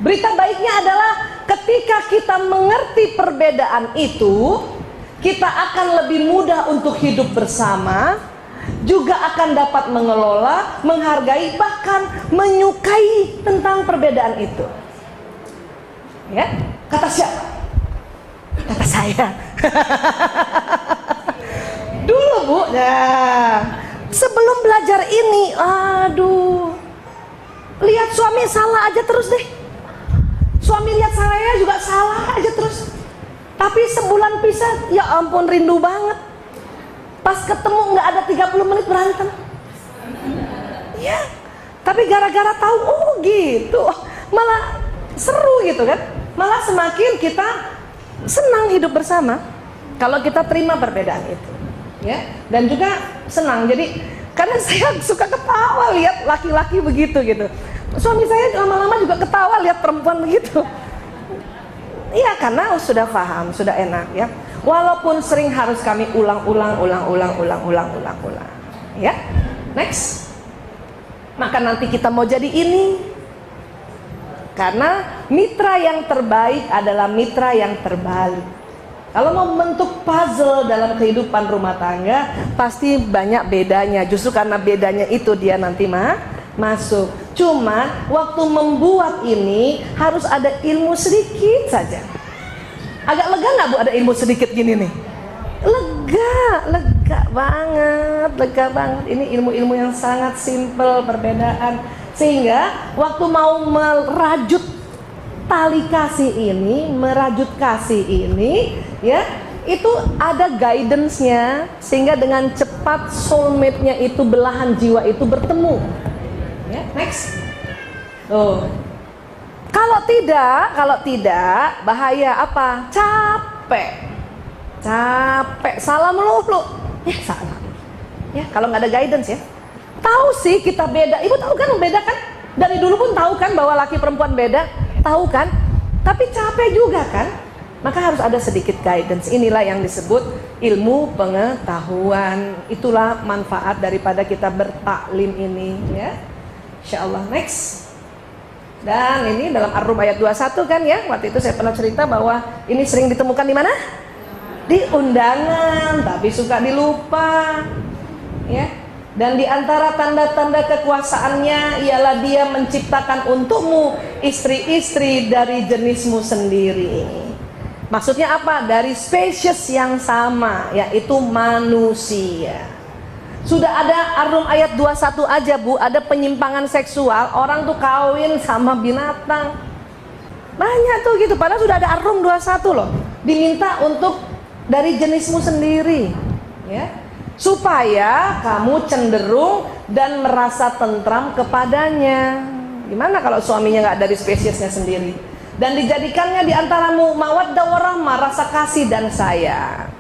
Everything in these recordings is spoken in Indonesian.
Berita baiknya adalah ketika kita mengerti perbedaan itu, kita akan lebih mudah untuk hidup bersama, juga akan dapat mengelola, menghargai, bahkan menyukai tentang perbedaan itu. Ya, kata siapa? Kata saya. Dulu Bu, sebelum belajar ini, aduh, lihat suami salah aja terus deh. Suami lihat saya juga salah aja terus. Tapi sebulan pisah, ya ampun rindu banget. Pas ketemu nggak ada 30 menit berantem. Ya, tapi gara-gara tahu, oh gitu, malah seru gitu kan. Malah semakin kita senang hidup bersama kalau kita terima perbedaan itu. Ya, dan juga senang. Jadi karena saya suka ketawa lihat laki-laki begitu gitu. Suami saya lama-lama juga ketawa lihat perempuan begitu. Iya, karena sudah paham, sudah enak ya. Walaupun sering harus kami ulang-ulang. Ya, next. Maka nanti kita mau jadi ini. Karena mitra yang terbaik adalah mitra yang terbalik. Kalau mau membentuk puzzle dalam kehidupan rumah tangga, pasti banyak bedanya. Justru karena bedanya itu dia nanti masuk. Cuma waktu membuat ini harus ada ilmu sedikit saja. Agak lega nggak Bu ada ilmu sedikit gini nih? Lega banget. Ini ilmu-ilmu yang sangat simple perbedaan. Sehingga waktu mau merajut tali kasih ini, merajut kasih ini, ya itu ada guidance-nya sehingga dengan cepat soulmate-nya itu, belahan jiwa itu bertemu. Ya, next. Tuh. Kalau tidak bahaya apa? Capek, salah melulu. Ya salah. Ya kalau nggak ada guidance ya. Tahu sih kita beda. Ibu tahu kan beda kan? Dari dulu pun tahu kan bahwa laki perempuan beda, tahu kan? Tapi capek juga kan? Maka harus ada sedikit guidance. Inilah yang disebut ilmu pengetahuan. Itulah manfaat daripada kita bertaklim ini ya. Insyaallah. Next. Dan ini dalam Ar-Rum ayat 21 kan ya. Waktu itu saya pernah cerita bahwa ini sering ditemukan di mana? Di undangan, tapi suka dilupa. Ya. Dan di antara tanda-tanda kekuasaannya ialah dia menciptakan untukmu istri-istri dari jenismu sendiri. Maksudnya apa? Dari spesies yang sama, yaitu manusia. Sudah ada Ar-Rum ayat 21 aja Bu, ada penyimpangan seksual, orang tuh kawin sama binatang. Banyak tuh gitu, padahal sudah ada Ar-Rum 21 loh. Diminta untuk dari jenismu sendiri, ya. Supaya kamu cenderung dan merasa tentram kepadanya. Gimana kalau suaminya nggak dari spesiesnya sendiri? Dan dijadikannya di antaramu mawaddah warahmah, rasa kasih dan sayang.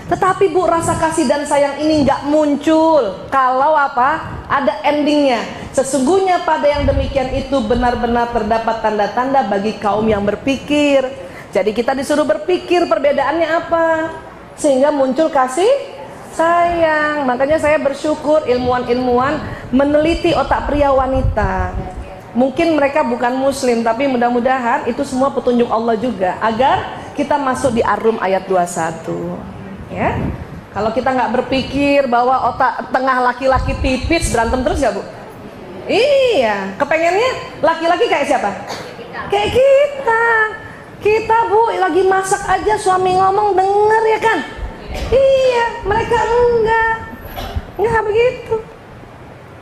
Tetapi Bu, rasa kasih dan sayang ini nggak muncul kalau apa? Ada endingnya. Sesungguhnya pada yang demikian itu benar-benar terdapat tanda-tanda bagi kaum yang berpikir. Jadi kita disuruh berpikir perbedaannya apa, sehingga muncul kasih sayang. Makanya saya bersyukur ilmuwan-ilmuwan meneliti otak pria wanita. Mungkin mereka bukan muslim, tapi mudah-mudahan itu semua petunjuk Allah juga, agar kita masuk di Ar-Rum ayat 21. Ya, kalau kita nggak berpikir bahwa otak tengah laki-laki tipis, berantem terus nggak Bu? Iya, kepengennya laki-laki kayak siapa? Kayak kita. Kita Bu lagi masak aja suami ngomong denger ya kan? Iya, mereka enggak begitu.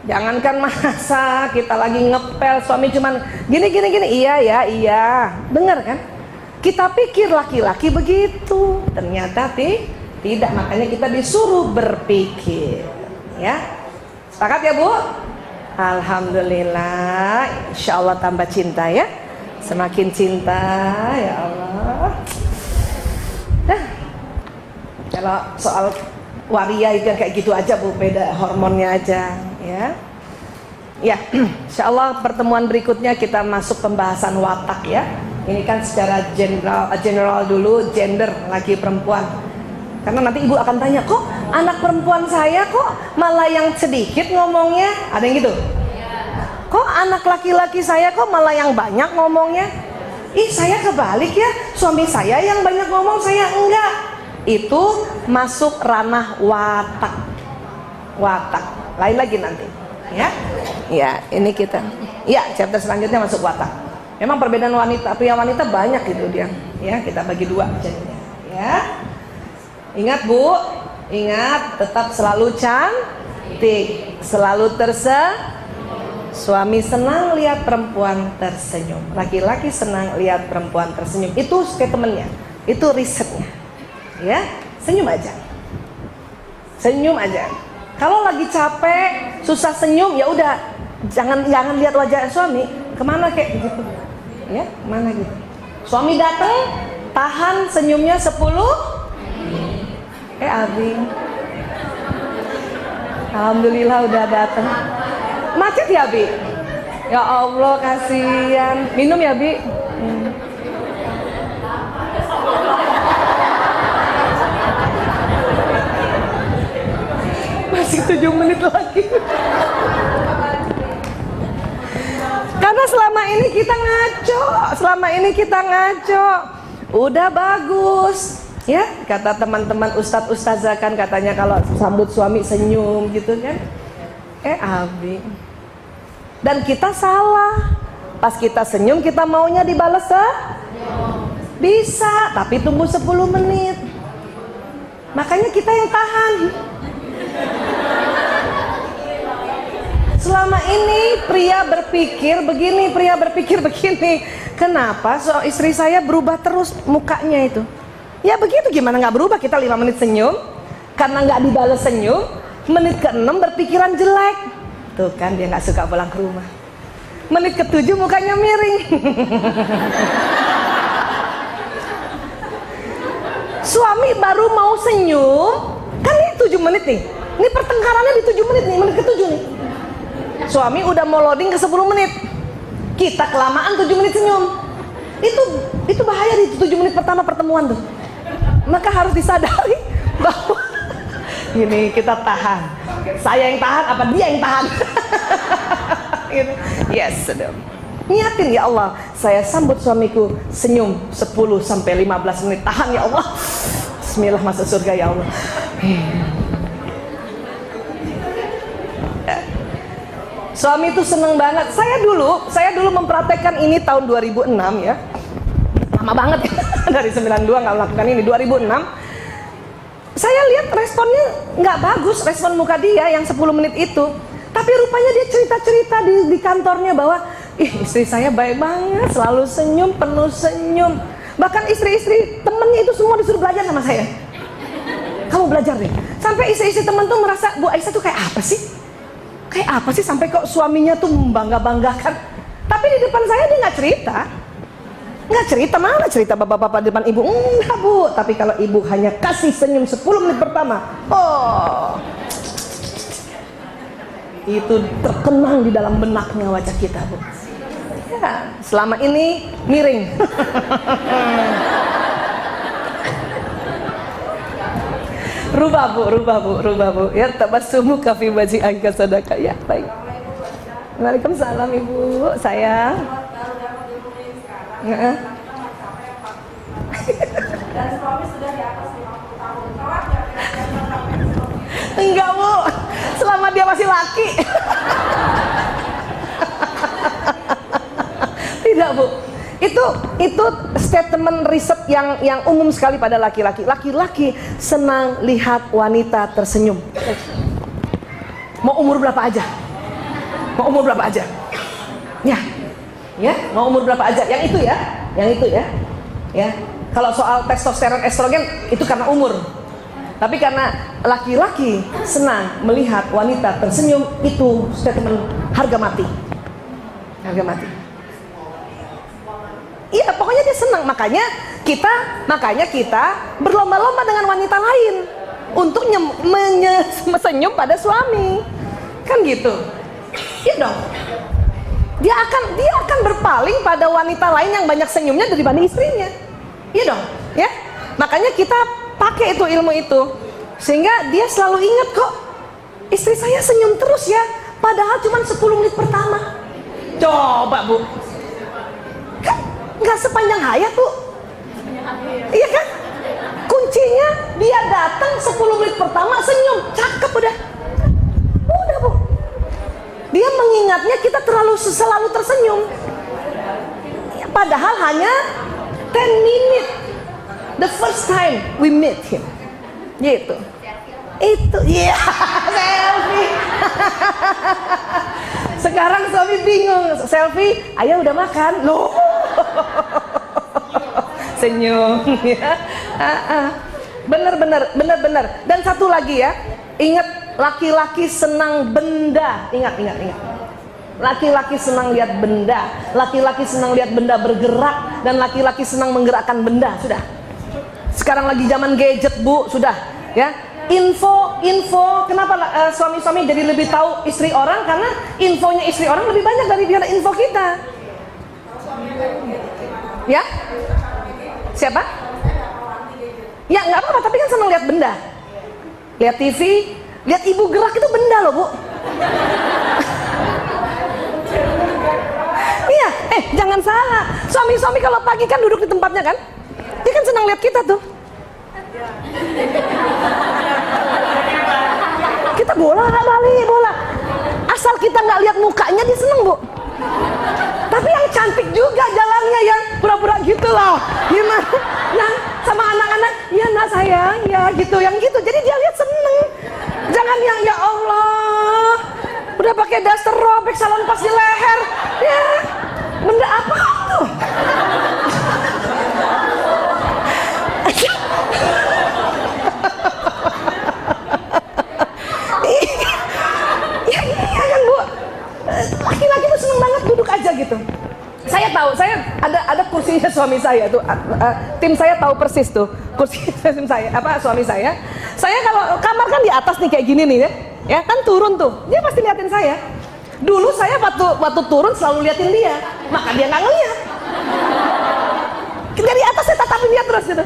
Jangankan masak, kita lagi ngepel, suami cuman gini, iya, denger kan? Kita pikir laki-laki begitu, ternyata tidak, makanya kita disuruh berpikir, ya. Sepakat ya Bu? Alhamdulillah, insya Allah tambah cinta ya. Semakin cinta, ya Allah. Dah. Kalau soal waria itu yang kayak gitu aja Bu, beda hormonnya aja, ya. Ya, insya Allah pertemuan berikutnya kita masuk pembahasan watak ya. Ini kan secara general dulu, gender laki perempuan. Karena nanti ibu akan tanya, kok anak perempuan saya kok malah yang sedikit ngomongnya, ada yang gitu? kok anak laki-laki saya kok malah yang banyak ngomongnya? Ih, saya kebalik ya, suami saya yang banyak ngomong, saya enggak. Itu masuk ranah watak. Watak, lain lagi nanti ya. Ya, ini kita. Ya, chapter selanjutnya masuk watak. Memang perbedaan wanita, pria wanita banyak gitu dia. Ya, kita bagi dua jadinya. Ya. Ingat Bu, ingat tetap selalu cantik, selalu suami senang lihat perempuan tersenyum, laki-laki senang lihat perempuan tersenyum. Itu statementnya, itu risetnya. Ya, senyum aja. Senyum aja. Kalau lagi capek, susah senyum, ya udah jangan lihat wajah suami, kemana kayak gitu. Ya, kemana gitu. Suami datang, tahan senyumnya 10. Abi, alhamdulillah udah datang. Macet ya Abi? Ya Allah, kasihan. Minum ya Abi? Masih 7 menit lagi. Karena selama ini kita ngaco. Udah bagus. Ya, kata teman-teman ustadz-ustazah kan katanya kalau sambut suami senyum gitu kan. Abi. Dan kita salah. Pas kita senyum kita maunya dibalas bisa, tapi tunggu 10 menit. Makanya kita yang tahan. Selama ini pria berpikir begini. Kenapa istri saya berubah terus mukanya itu? Ya begitu, gimana nggak berubah? Kita 5 menit senyum, karena nggak dibalas senyum, menit ke-6 berpikiran jelek. Tuh kan dia nggak suka pulang ke rumah. Menit ke-7 mukanya miring. Suami baru mau senyum, kan ini 7 menit nih. Ini pertengkarannya di 7 menit nih, menit ke-7 nih. Suami udah mau loading ke 10 menit. Kita kelamaan 7 menit senyum. Itu bahaya di 7 menit pertama pertemuan tuh. Maka harus disadari bahwa ini kita tahan. Saya yang tahan apa dia yang tahan? Yes, sudah. Niatin ya Allah, saya sambut suamiku senyum 10 sampai 15 menit. Tahan ya Allah. Bismillah, masuk surga ya Allah. Suami itu seneng banget. Saya dulu mempraktekkan ini tahun 2006 ya. Lama banget ya. Dari 92 nggak melakukan ini. 2006 saya lihat responnya nggak bagus, respon muka dia yang 10 menit itu. Tapi rupanya dia cerita-cerita di kantornya bahwa istri saya baik banget, selalu senyum, penuh senyum. Bahkan istri-istri temennya itu semua disuruh belajar sama saya. Kamu belajar deh. Sampai istri-istri temen tuh merasa, Bu Aisyah tuh kayak apa sih? Kayak apa sih sampai kok suaminya tuh membangga-banggakan. Tapi di depan saya dia nggak cerita. Nggak cerita, mana cerita bapak-bapak di depan ibu. Enggak Bu, tapi kalau ibu hanya kasih senyum 10 menit pertama, itu terkenang di dalam benaknya wajah kita Bu. Ya, selama ini miring. Rubah Bu. Ya, tabassumu kafi baji angka sadaka. Ya, baik. Waalaikumsalam Ibu, sayang. Dan suami sudah di atas 50 tahun. Enggak Bu, selama dia masih laki. Tidak Bu, itu statement riset yang umum sekali pada laki-laki. Laki-laki senang lihat wanita tersenyum. Mau umur berapa aja? Ya, mau umur berapa aja? Yang itu ya. Ya. Kalau soal testosteron, estrogen itu karena umur. Tapi karena laki-laki senang melihat wanita tersenyum, itu statement harga mati. Iya, pokoknya dia senang. Makanya kita berlomba-lomba dengan wanita lain untuk senyum pada suami. Kan gitu. Iya dong. Dia akan berpaling pada wanita lain yang banyak senyumnya daripada istrinya. Iya dong, ya. Makanya kita pakai itu ilmu itu sehingga dia selalu ingat kok istri saya senyum terus ya, padahal cuma 10 menit pertama. Coba Bu, kan nggak sepanjang hayat Bu. Iya kan? Kuncinya dia datang 10 menit pertama senyum, cakep udah. Udah Bu. Dia mengingatnya kita selalu tersenyum. Ya, padahal hanya 10 minutes the first time we meet him. Gitu. Itu iya selfie. Sekarang suami bingung, selfie, ayah udah makan loh. Senyum ya. Bener. Dan satu lagi ya, ingat, laki-laki senang benda. Ingat. Laki-laki senang lihat benda, laki-laki senang lihat benda bergerak, dan laki-laki senang menggerakkan benda. Sudah. Sekarang lagi zaman gadget Bu, sudah ya. Info, kenapa suami-suami jadi lebih tahu istri orang? Karena infonya istri orang lebih banyak daripada info kita. Ya? Siapa? Ya nggak apa-apa, tapi kan senang lihat benda. Lihat TV, lihat ibu gerak itu benda loh Bu. Iya, jangan salah. Suami-suami kalau pagi kan duduk di tempatnya kan? Dia kan senang lihat kita tuh. Kita bola nggak balik bola, asal kita nggak lihat mukanya dia seneng Bu. Tapi yang cantik juga jalannya, yang pura-pura gitu loh, gimana? Yang sama anak-anak, ya nak sayang, ya gitu, yang gitu. Jadi dia lihat seneng. Jangan yang ya Allah, udah pakai daster robek salon pas di leher, ya benda apa tuh? Iya kan Bu, laki-laki tuh seneng banget duduk aja gitu. Saya tahu, saya ada kursinya suami saya tuh, tim saya tahu persis tuh kursi tim saya, suami saya. Saya kalau kamar kan di atas nih kayak gini nih ya kan turun tuh, dia pasti liatin saya. Dulu saya waktu turun selalu liatin dia, maka dia nggak ngeliat. Dari atas saya tatapin dia terus gitu.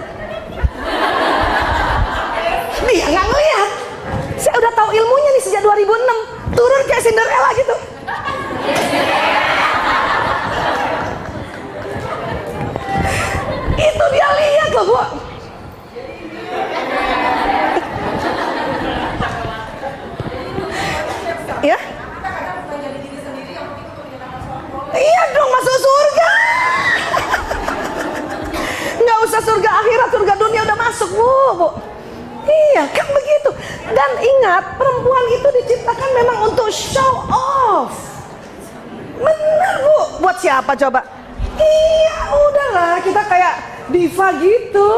Dia nggak ngeliat. Saya udah tahu ilmunya nih sejak 2006. Turun kayak Cinderella gitu. Itu dia lihat loh Bu. Ya? Iya dong, masuk surga. Nggak usah surga akhirat, surga dunia udah masuk Bu. Iya kan begitu. Dan ingat, perempuan itu diciptakan memang untuk show off. Bener Bu. Buat siapa coba? Iya udahlah, kita kayak diva gitu.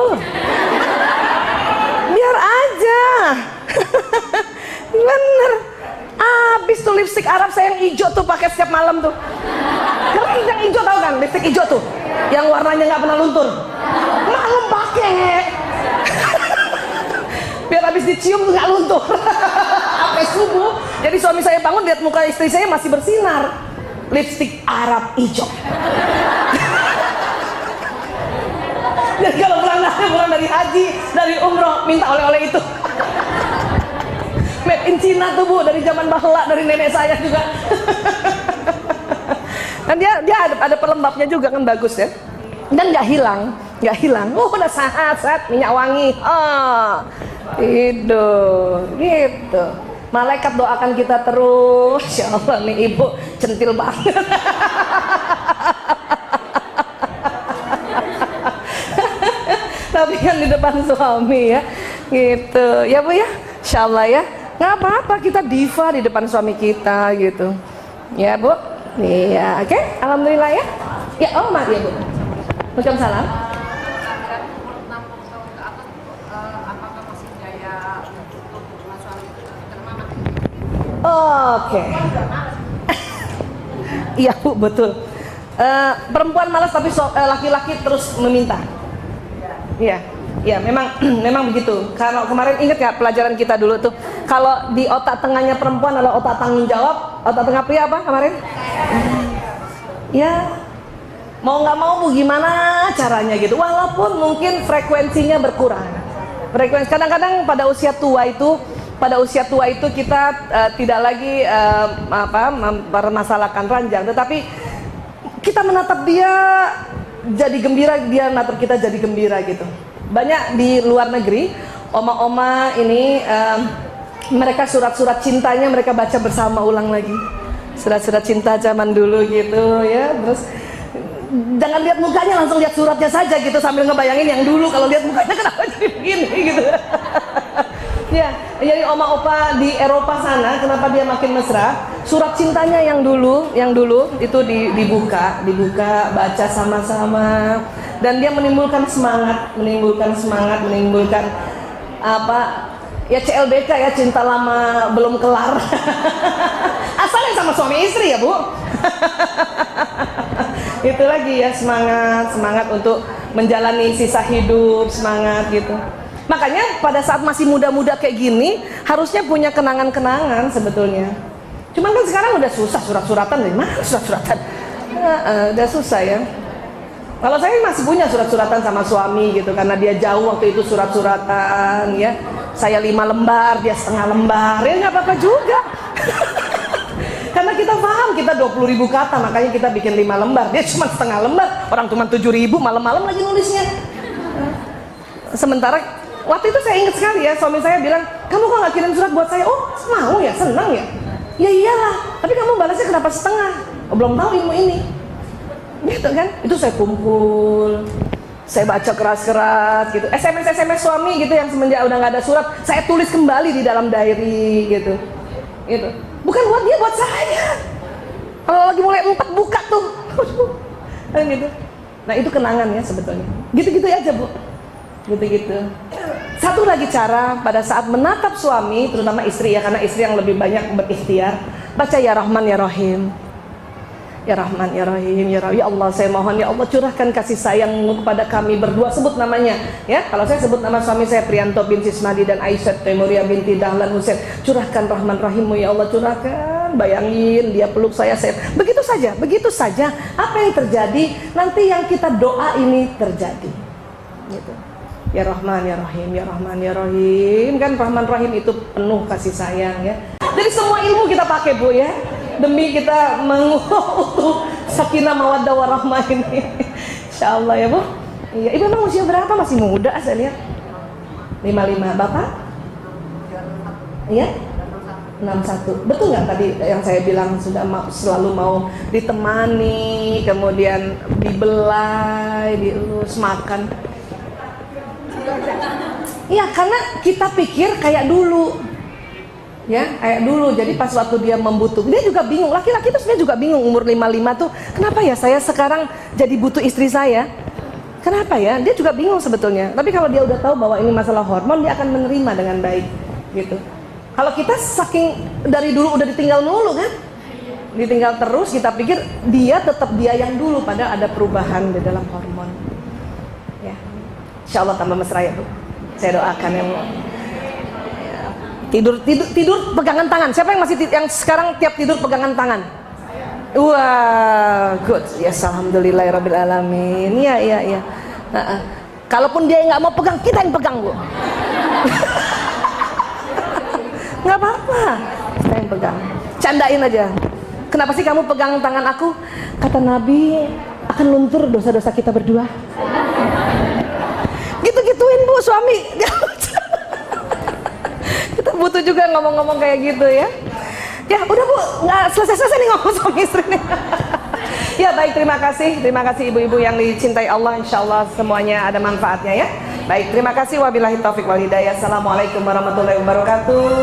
Biar aja. Bener. Abis tuh lipstik Arab saya yang hijau tuh pakai setiap malam tuh. Kalian yang hijau tahu kan? Lipstik hijau tuh, yang warnanya nggak pernah luntur. Malam pakai. Biar habis dicium tuh nggak luntur. Sampai subuh. Jadi suami saya bangun lihat muka istri saya masih bersinar. Lipstik Arab hijau. Jadi kalau pulang dari haji, dari umroh, minta oleh-oleh itu. Made in Cina tuh Bu, dari zaman bahla, dari nenek saya juga. Dan dia ada pelembabnya juga kan, bagus ya. Dan nggak hilang. Udah sehat, minyak wangi. Gitu. Malaikat doakan kita terus. Ya Allah nih ibu centil banget. Tapi kan di depan suami ya, gitu. Ya Bu ya, Insya Allah ya. Nggak apa-apa, kita diva di depan suami kita gitu. Ya Bu. Iya, oke. Alhamdulillah ya. Ya, oh maaf ya Bu. Waalaikumsalam. Oke. Iya Bu, betul. Perempuan malas tapi laki-laki terus meminta. Iya, memang begitu. Kalau kemarin ingat nggak pelajaran kita dulu tuh, kalau di otak tengahnya perempuan adalah otak tanggung jawab, otak tengah pria apa kemarin? Ya, mau nggak mau Bu gimana caranya gitu. Walaupun mungkin frekuensinya berkurang. Kadang-kadang pada usia tua itu kita tidak lagi mempermasalahkan ranjang, tetapi kita menatap dia jadi gembira, dia menatap kita jadi gembira gitu. Banyak di luar negeri, oma-oma ini mereka surat-surat cintanya mereka baca bersama ulang lagi. Surat-surat cinta zaman dulu gitu ya. Terus jangan lihat mukanya, langsung lihat suratnya saja gitu, sambil ngebayangin yang dulu. Kalau lihat mukanya kenapa jadi begini gitu. Ya, jadi oma opa di Eropa sana kenapa dia makin mesra? Surat cintanya yang dulu itu dibuka, baca sama-sama, dan dia menimbulkan semangat, menimbulkan apa? Ya CLBK ya, cinta lama belum kelar. Asalnya sama suami istri ya, Bu. Itu lagi ya, semangat untuk menjalani sisa hidup, semangat gitu. Makanya pada saat masih muda-muda kayak gini harusnya punya kenangan-kenangan sebetulnya. Cuman kan sekarang udah susah, surat-suratan dari mana surat-suratan? Udah susah ya. Kalau saya masih punya surat-suratan sama suami gitu, karena dia jauh waktu itu surat-suratan ya. Saya 5 lembar, dia setengah lembar, ya nggak apa-apa juga. Karena kita paham, kita 20.000 kata, makanya kita bikin 5 lembar. Dia cuma setengah lembar, orang cuma 7.000, malam-malam lagi nulisnya. Sementara waktu itu saya ingat sekali ya, suami saya bilang, kamu kok nggak kirim surat buat saya? Oh mau ya, senang ya. Ya iyalah, tapi kamu balasnya kenapa setengah? Oh, belum tahu ilmu ini. Gitu kan? Itu saya kumpul, saya baca keras-keras gitu. SMS suami gitu yang semenjak udah nggak ada surat, saya tulis kembali di dalam diary gitu. Gitu. Bukan buat dia, buat saya. Kalau lagi mulai 4 buka tuh. Gitu. Nah itu kenangan ya sebetulnya. Gitu-gitu aja, Bu. Gitu-gitu. Satu lagi cara pada saat menatap suami, terutama istri ya, karena istri yang lebih banyak berikhtiar, baca ya Rahman ya Rahim. Ya Rahman ya Rahim, ya Rahim. Ya Allah, saya mohon ya Allah curahkan kasih sayangmu kepada kami berdua. Sebut namanya ya. Kalau saya sebut nama suami saya Prianto bin Sismadi dan Aisyah Temuria binti Dahlan Husain, curahkan Rahman Rahimmu ya Allah, curahkan. Bayangin dia peluk saya begitu saja. Apa yang terjadi? Nanti yang kita doa ini terjadi. Gitu. Ya Rahman ya Rahim, ya Rahman ya Rahim. Kan Rahman Rahim itu penuh kasih sayang ya. Jadi semua ilmu kita pakai, Bu ya, demi kita mengutuk sakinah mawaddah warahmah ini. Insyaallah ya, Bu. Iya, Ibu memang usia berapa? Masih muda saya lihat. 55. Bapak? Iya? 61. Betul nggak tadi yang saya bilang sudah selalu mau ditemani, kemudian dibelai, dielus, makan. Iya, karena kita pikir kayak dulu. Ya, kayak dulu. Jadi pas waktu dia membutuhkan, dia juga bingung. Laki-laki itu sebenarnya juga bingung umur 55 tuh, kenapa ya saya sekarang jadi butuh istri saya? Kenapa ya? Dia juga bingung sebetulnya. Tapi kalau dia udah tahu bahwa ini masalah hormon, dia akan menerima dengan baik gitu. Kalau kita saking dari dulu udah ditinggal mulu kan? Ditinggal terus, kita pikir dia tetap dia yang dulu, padahal ada perubahan di dalam hormon. Ya. Insyaallah tambah mesra ya, Bu. Saya doakan ya, Bu. Tidur pegangan tangan. Siapa yang yang sekarang tiap tidur pegangan tangan? Wah, good. Yes, alhamdulillahirabbil alamin. Iya. Kalaupun dia nggak mau pegang, kita yang pegang, Bu. Nggak apa-apa, kita yang pegang. Candain aja. Kenapa sih kamu pegang tangan aku? Kata Nabi, akan luntur dosa-dosa kita berdua. Gitu-gituin, Bu, suami. Kita butuh juga ngomong-ngomong kayak gitu ya. Ya udah, Bu, nggak selesai-selesai nih ngomong suami istri nih. Ya baik, terima kasih ibu-ibu yang dicintai Allah. Insyaallah semuanya ada manfaatnya ya. Baik, terima kasih. Wabillahi taufik wal hidayah. Assalamualaikum warahmatullahi wabarakatuh.